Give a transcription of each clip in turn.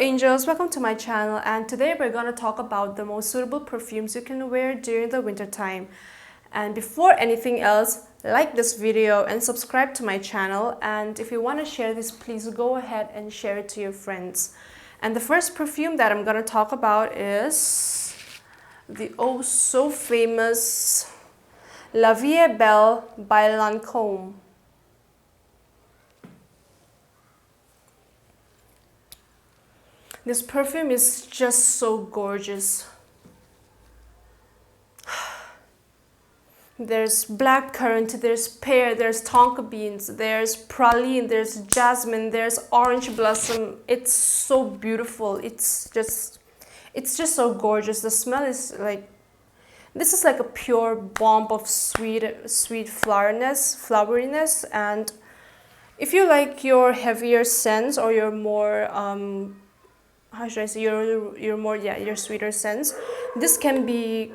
angels, welcome to my channel, and today we're going to talk about the most suitable perfumes you can wear during the winter time. And before anything else, like this video and subscribe to my channel, and if you want to share this, please go ahead and share it to your friends. And the first perfume that I'm going to talk about is the oh so famous La Vie Belle by Lancome. This perfume is just so gorgeous. There's blackcurrant, there's pear, there's tonka beans, there's praline, there's jasmine, there's orange blossom. It's so beautiful. It's just so gorgeous. The smell is like, this is like a pure bomb of sweet floweriness. And if you like your heavier scents or your more how should I say, your sweeter scents, this can be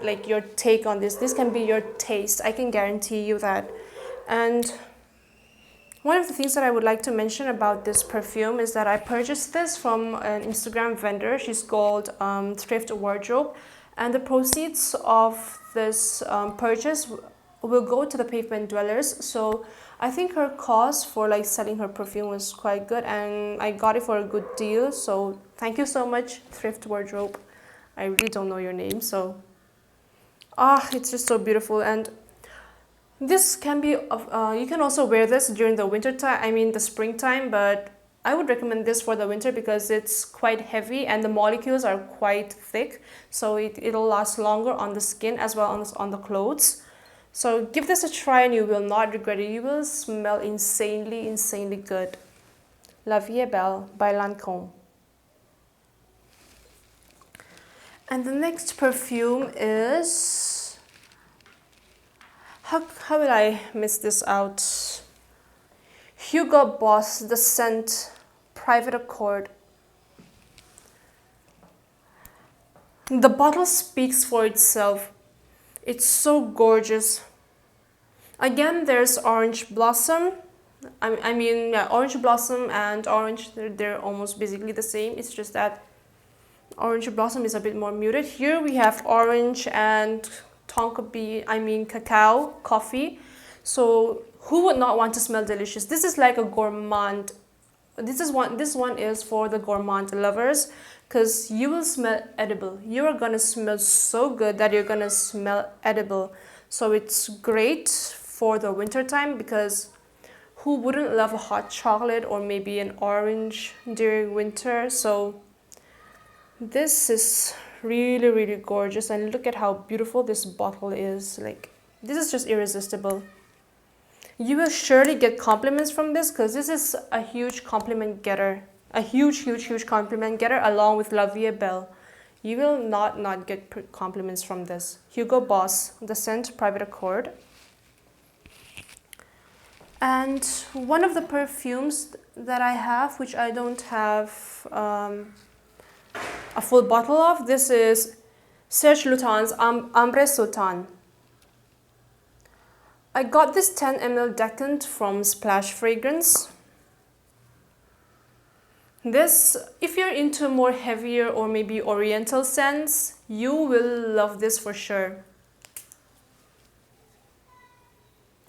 like your take on this. This can be your taste. I can guarantee you that. And one of the things that I would like to mention about this perfume is that I purchased this from an Instagram vendor. She's called Thrift Wardrobe, and the proceeds of this purchase will go to the pavement dwellers. So I think her cost for like selling her perfume was quite good, and I got it for a good deal. So thank you so much, Thrift Wardrobe. I really don't know your name, so it's just so beautiful. And this can be you can also wear this during the winter time, I mean the springtime, but I would recommend this for the winter because it's quite heavy and the molecules are quite thick, so it'll last longer on the skin as well as on the clothes. So give this a try and you will not regret it. You will smell insanely good. La Vie Belle by Lancome. And the next perfume is, how will I miss this out? Hugo Boss, the scent Private Accord. The bottle speaks for itself. It's so gorgeous. Again, there's orange blossom. Orange blossom and orange, they're almost basically the same. It's just that orange blossom is a bit more muted. Here we have orange and tonka bean, cacao, coffee. So who would not want to smell delicious? This is like a gourmand. This one is for the gourmand lovers, because you will smell edible. You are gonna smell so good that you're gonna smell edible. So it's great for the winter time, because who wouldn't love a hot chocolate or maybe an orange during winter? So this is really gorgeous, and look at how beautiful this bottle is. Like, this is just irresistible. You will surely get compliments from this, because this is a huge compliment getter. A huge compliment getter along with La Vie Belle. You will not get compliments from this. Hugo Boss, the scent Private Accord. And one of the perfumes that I have, which I don't have a full bottle of, this is Serge Lutens Ambresoltan. I got this 10 ml decant from Splash Fragrance. This, if you're into more heavier or maybe oriental scents, you will love this for sure.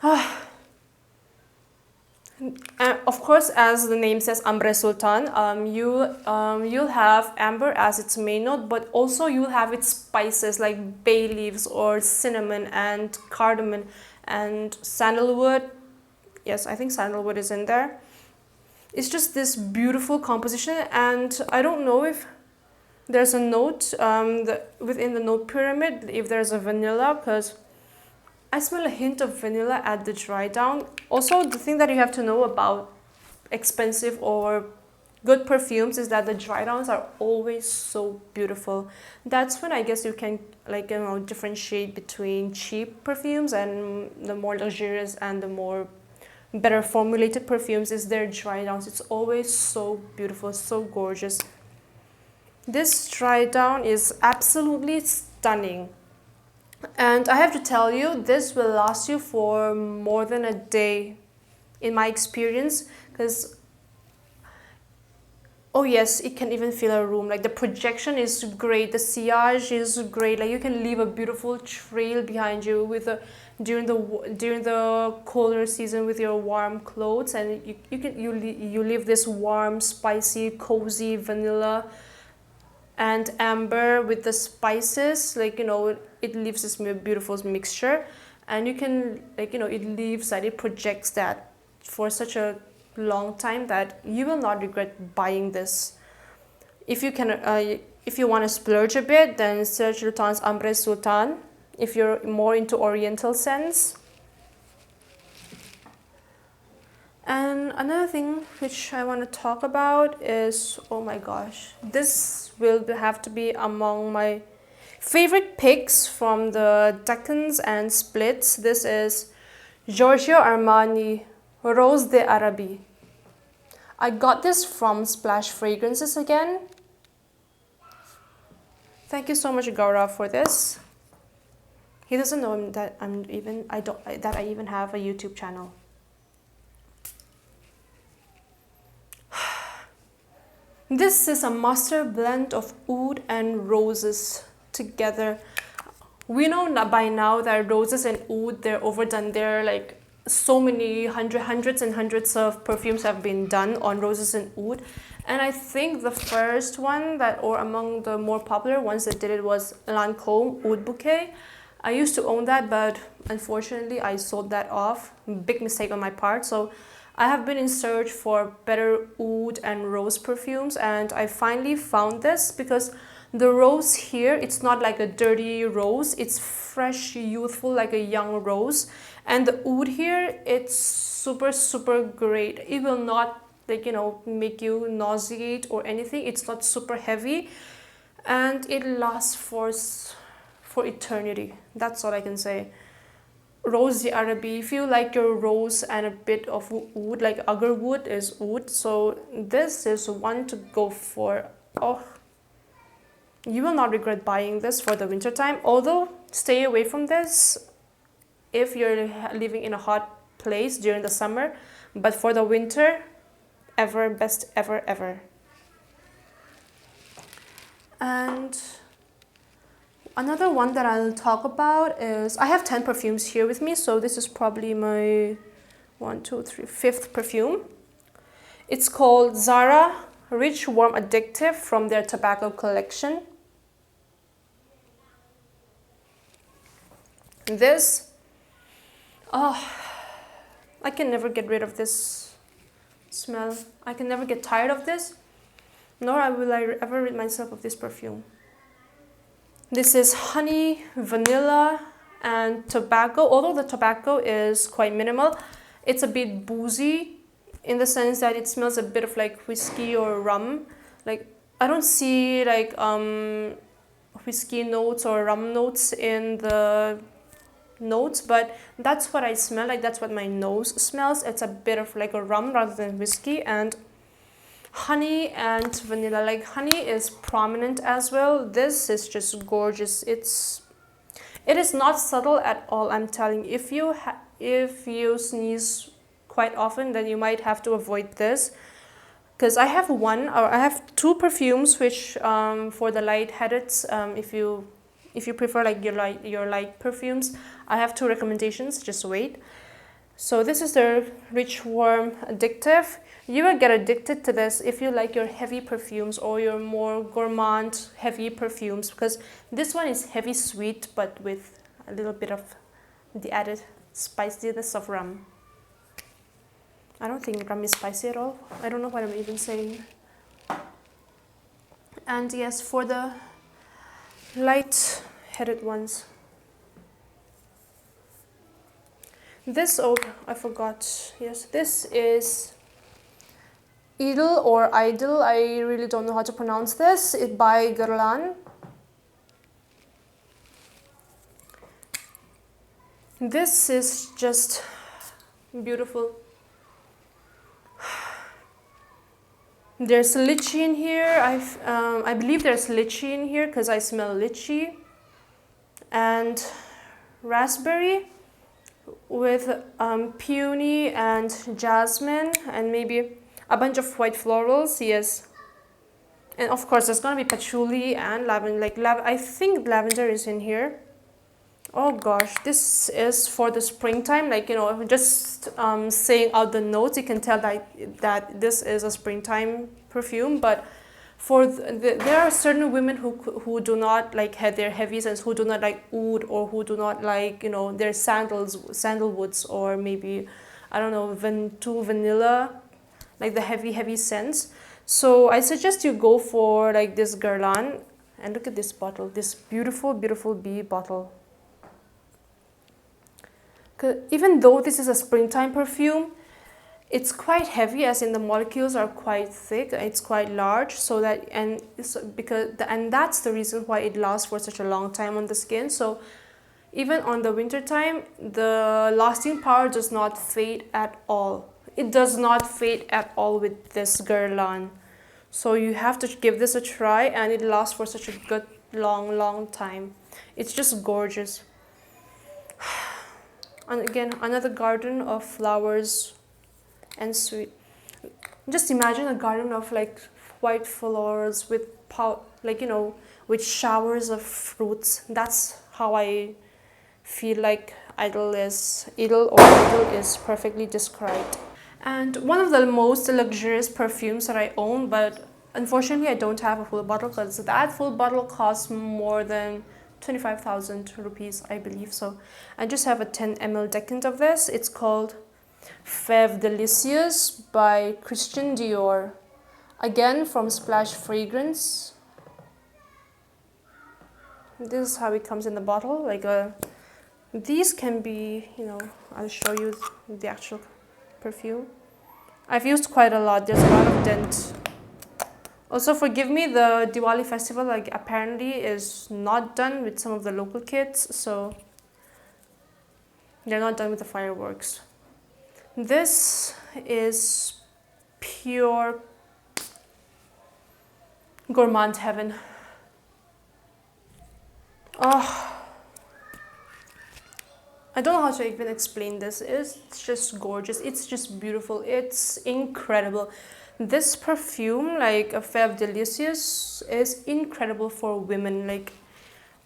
Of course, as the name says, Ambresoltan, you'll have amber as its main note, but also you'll have its spices like bay leaves or cinnamon and cardamom and sandalwood. Yes, I think sandalwood is in there. It's just this beautiful composition, and I don't know if there's a note within the note pyramid, if there's a vanilla, because I smell a hint of vanilla at the dry down. Also, the thing that you have to know about expensive or good perfumes is that the dry downs are always so beautiful. That's when I guess you can differentiate between cheap perfumes and the more luxurious and the more better formulated perfumes is their dry downs. It's always so beautiful, so gorgeous. This dry down is absolutely stunning. And I have to tell you, this will last you for more than a day in my experience, because Oh yes, it can even fill a room. Like the projection is great, the sillage is great. Like you can leave a beautiful trail behind you with a during the colder season with your warm clothes, and you leave this warm, spicy, cozy vanilla and amber with the spices. Like it leaves this beautiful mixture, and you can it leaves that it projects that for such a long time that you will not regret buying this. If you can, if you want to splurge a bit, then Serge Lutens Ambresoltan. If you're more into Oriental scents. And another thing which I want to talk about is, oh my gosh, this will have to be among my favorite picks from the Deccans and Splits. This is Giorgio Armani Rose d'Arabie. I got this from Splash Fragrances again. Thank you so much, Gaurav, for this. He doesn't know that I even have a YouTube channel. This is a master blend of oud and roses together. We know by now that roses and oud, they're overdone. They're like so many hundreds and hundreds of perfumes have been done on roses and oud. And I think the first one or among the more popular ones that did it was Lancome Oud Bouquet. I used to own that, but unfortunately I sold that off. Big mistake on my part. So I have been in search for better oud and rose perfumes, and I finally found this because the rose here, it's not like a dirty rose, it's fresh, youthful, like a young rose. And the oud here, it's super great. It will not make you nauseate or anything. It's not super heavy, and it lasts for eternity. That's all I can say. Rose d'Arabie, if you like your rose and a bit of oud, like agarwood is oud, so this is one to go for. Oh, you will not regret buying this for the winter time. Although stay away from this if you're living in a hot place during the summer, but for the winter, best ever. And another one that I'll talk about is, I have 10 perfumes here with me, so this is probably my 5th perfume. It's called Zara Rich Warm Addictive from their tobacco collection. This, I can never get rid of this smell. I can never get tired of this, nor will I ever rid myself of this perfume. This is honey, vanilla, and tobacco. Although the tobacco is quite minimal, it's a bit boozy in the sense that it smells a bit of like whiskey or rum. Like I don't see like whiskey notes or rum notes in the notes, but that's what I smell like. That's what my nose smells. It's a bit of like a rum rather than whiskey, and honey and vanilla. Like honey is prominent as well. This is just gorgeous. It is not subtle at all. I'm telling you, if you sneeze quite often, then you might have to avoid this, because I have 2 perfumes which for the light-headeds, if you prefer like your light perfumes, I have 2 recommendations. Just wait. So this is the Rich Warm Addictive. You will get addicted to this if you like your heavy perfumes or your more gourmand heavy perfumes, because this one is heavy sweet but with a little bit of the added spiciness of rum. I don't think rum is spicy at all. I don't know what I'm even saying. And yes, for the light-headed ones. This, I forgot. Yes, this is Idol or Idol. I really don't know how to pronounce this. It's by Garland. This is just beautiful. There's lychee in here. I believe there's lychee in here because I smell lychee, and raspberry with peony and jasmine and maybe a bunch of white florals. Yes, And of course, there's gonna be patchouli and lavender. Like I think lavender is in here. Oh gosh, this is for the springtime. Like, you know, just saying out the notes, you can tell that this is a springtime perfume. But for there are certain women who do not like have their heavy scents, who do not like oud, or who do not like, you know, their sandalwoods, or maybe, I don't know, too vanilla, like the heavy scents. So I suggest you go for like this Garland. And look at this bottle, this beautiful bee bottle. Even though this is a springtime perfume, it's quite heavy, as in the molecules are quite thick, it's quite large, so that, and that's the reason why it lasts for such a long time on the skin. So even on the winter time, the lasting power does not fade at all. It does not fade at all with this Guerlain. So you have to give this a try, and it lasts for such a good long time. It's just gorgeous. And again, another garden of flowers and sweet. Just imagine a garden of like white flowers with like, you know, with showers of fruits. That's how I feel like Idol is perfectly described. And one of the most luxurious perfumes that I own, but unfortunately I don't have a full bottle, because that full bottle costs more than 25,000 rupees, I believe. So I just have a 10 ml decant of this. It's called Fève Délicieuse by Christian Dior. Again, from Splash Fragrance. This is how it comes in the bottle. Like these can be, you know, I'll show you the actual perfume. I've used quite a lot. There's a lot of dent. Also, forgive me, the Diwali festival like apparently is not done with some of the local kids, so they're not done with the fireworks. This is pure gourmand heaven. Oh, I don't know how to even explain this. It's just gorgeous. It's just beautiful. It's incredible. This perfume, like a Fève Délicieuse, is incredible for women. Like,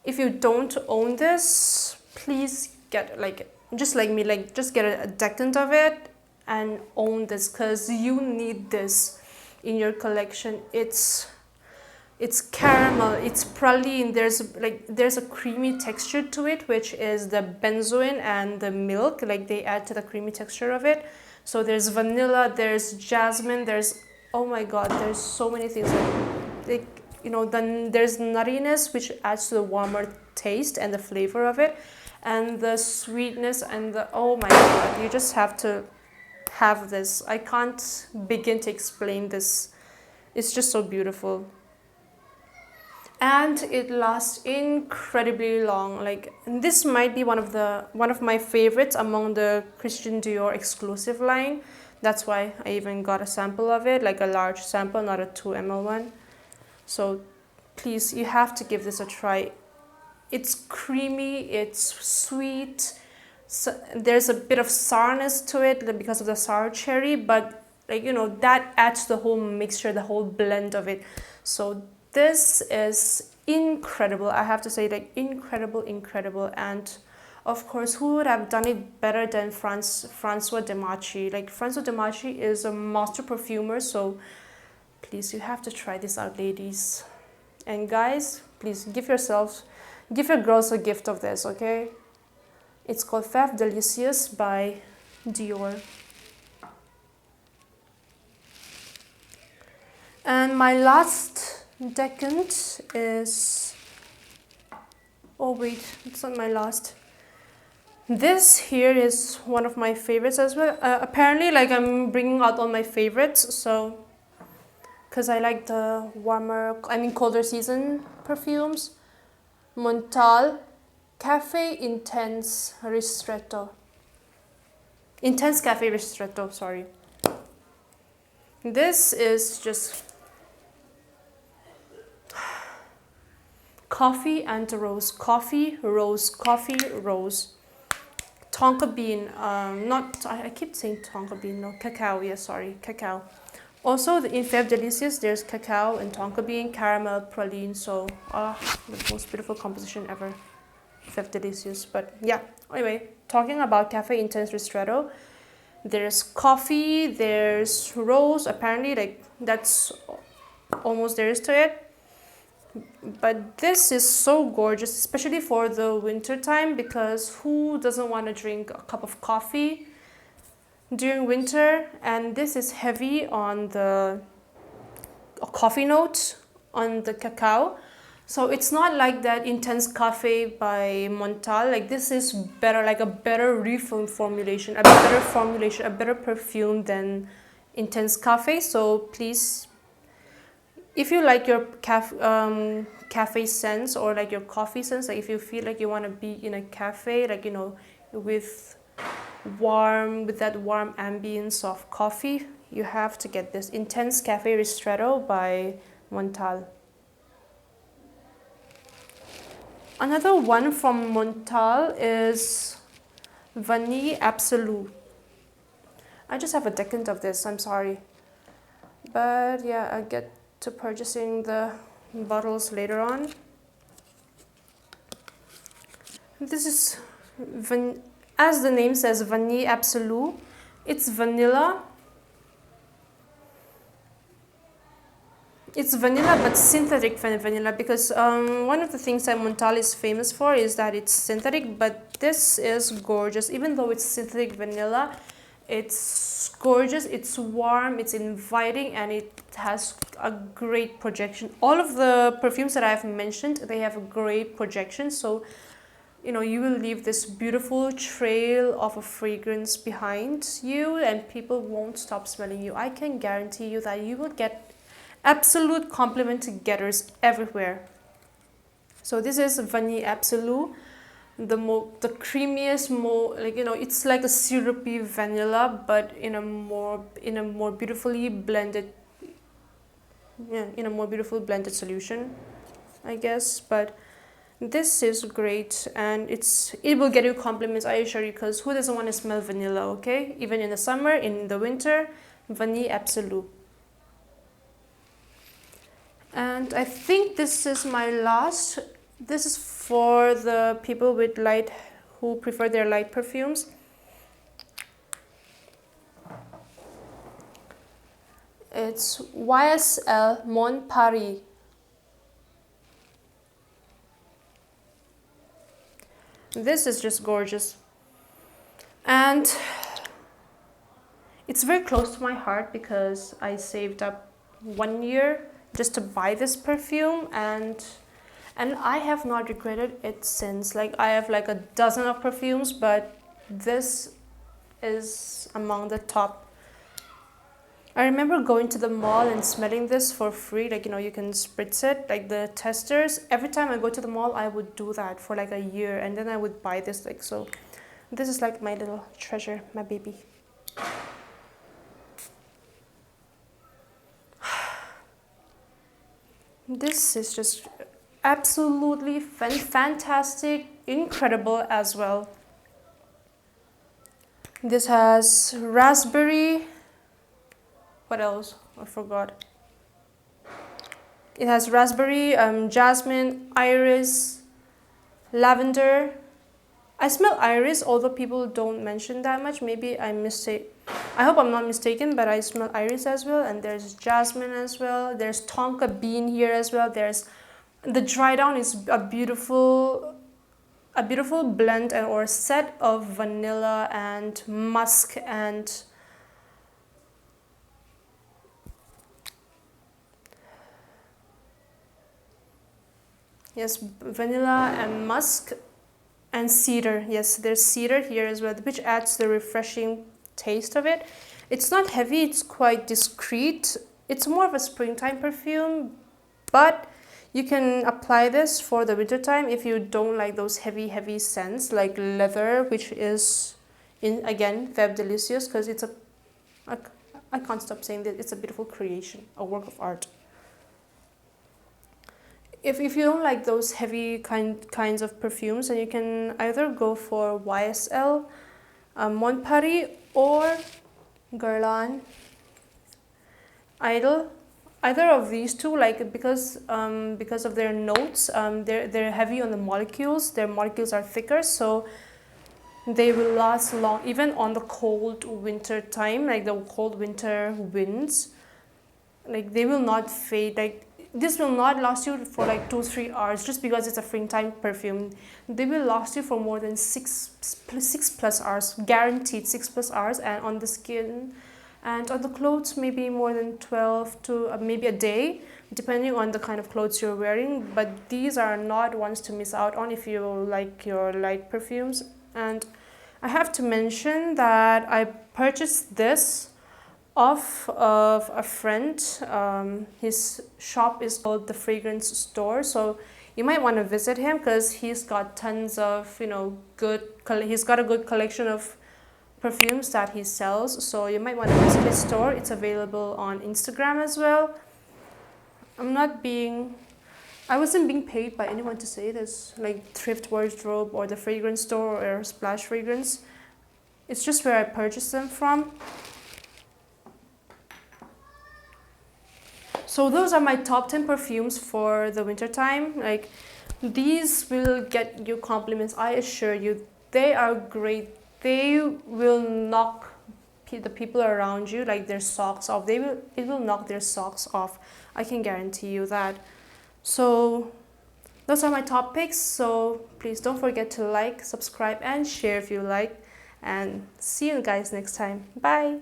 if you don't own this, please get, like, just like me, like, just get a decant of it and own this, because you need this in your collection. It's caramel, it's praline, there's a creamy texture to it, which is the benzoin and the milk, like they add to the creamy texture of it. So there's vanilla, there's jasmine, there's, oh my god, there's so many things. Like, you know, then there's nuttiness, which adds to the warmer taste and the flavor of it, and the sweetness and the, oh my god, you just have to have this. I can't begin to explain this. It's just so beautiful. And it lasts incredibly long. Like, this might be one of my favorites among the Christian Dior exclusive line. That's why I even got a sample of it, like a large sample, not a 2 ml one. So please, you have to give this a try. It's creamy, it's sweet. So there's a bit of sourness to it because of the sour cherry, but like, you know, that adds to the whole mixture, the whole blend of it. So this is incredible. I have to say, like, incredible. And of course, who would have done it better than François Demachi? Like, François Demachi is a master perfumer, so please, you have to try this out, ladies. And guys, please give your girls a gift of this, okay? It's called Fève Délicieuse by Dior. And my last decant is, oh wait, it's not my last. This here is one of my favorites as well. Apparently, like, I'm bringing out all my favorites, so, because I like the colder season perfumes. Montal Cafe Intense Ristretto. Intense Cafe Ristretto, sorry. This is just coffee and rose, coffee, rose, tonka bean, I keep saying tonka bean, no, cacao, yeah, sorry, cacao. Also, in Fève Delicious, there's cacao and tonka bean, caramel, praline. So, the most beautiful composition ever. Fève Delicious. But yeah, anyway, talking about Cafe Intense Ristretto, there's coffee, there's rose. Apparently, like that's almost there is to it. But this is so gorgeous, especially for the winter time, because who doesn't want to drink a cup of coffee during winter? And this is heavy on the coffee note, on the cacao. So it's not like that Intense Cafe by Montal. Like this is better, like a better formulation, a better formulation, a better perfume than Intense Cafe. So please, if you like your cafe scents or like your coffee scents, like if you feel like you want to be in a cafe, like you know, with that warm ambience of coffee, you have to get this Intense Cafe Ristretto by Montal. Another one from Montal is Vanille Absolu. I just have a decant of this, I'm sorry. But yeah, I'll get to purchasing the bottles later on. This is, as the name says, Vanille Absolu. It's vanilla. It's vanilla, but synthetic vanilla, because one of the things that Montal is famous for is that it's synthetic, but this is gorgeous. Even though it's synthetic vanilla, it's gorgeous, it's warm, it's inviting, and it has a great projection. All of the perfumes that I've mentioned, they have a great projection, so you know, you will leave this beautiful trail of a fragrance behind you and people won't stop smelling you. I can guarantee you that you will get absolute compliment getters everywhere. So this is Vanille Absolu, the creamiest, like you know, it's like a syrupy vanilla, but in a more beautifully blended, in a more beautiful blended solution, I guess. But this is great, and it will get you compliments, I assure you, because who doesn't want to smell vanilla? Okay, even in the summer, in the winter, Vanille Absolu. And I think this is my last. This is for the people with who prefer their light perfumes. It's YSL Mon Paris. This is just gorgeous. And it's very close to my heart because I saved up 1 year just to buy this perfume, and I have not regretted it since. Like I have like a dozen of perfumes, but this is among the top. I remember going to the mall and smelling this for free, like you know, you can spritz it, like the testers. Every time I go to the mall, I would do that for like a year, and then I would buy this. Like, so this is like my little treasure, my baby. This is just absolutely fantastic, incredible as well. This has raspberry. What else? I forgot. It has raspberry, jasmine, iris, lavender. I smell iris, although people don't mention that much. Maybe I hope I'm not mistaken, but I smell iris as well. And there's jasmine as well. There's tonka bean here as well. The dry down is a beautiful blend or set of vanilla and musk and yes, vanilla and musk and cedar. Yes, there's cedar here as well, which adds the refreshing taste of it. It's not heavy, it's quite discreet. It's more of a springtime perfume, but you can apply this for the winter time if you don't like those heavy scents like leather, which is again Fève Delicious, because I can't stop saying that it's a beautiful creation, a work of art. If you don't like those heavy kinds of perfumes, then you can either go for YSL, Mon Paris, or Garland Idol. Either of these two, like because of their notes, they're heavy on the molecules. Their molecules are thicker, so they will last long even on the cold winter time, like the cold winter winds. Like they will not fade. Like this will not last you for like 2-3 hours just because it's a springtime perfume. They will last you for more than six plus hours, guaranteed 6+ hours, and on the skin and on the clothes maybe more than 12 to maybe a day, depending on the kind of clothes you're wearing. But these are not ones to miss out on if you like your light perfumes. And I have to mention that I purchased this off of a friend. His shop is called the Fragrance Store, so you might want to visit him because he's got tons of he's got a good collection of perfumes that he sells. So you might want to visit his store. It's available on Instagram as well. I wasn't being paid by anyone to say this, like Thrift Wardrobe or the Fragrance Store or Splash Fragrance. It's just where I purchased them from. So those are my top 10 perfumes for the winter time. Like these will get you compliments, I assure you. They are great. They will knock the people around you like their socks off. It will knock their socks off. I can guarantee you that. So those are my top picks. So please don't forget to like, subscribe, and share if you like. And see you guys next time. Bye.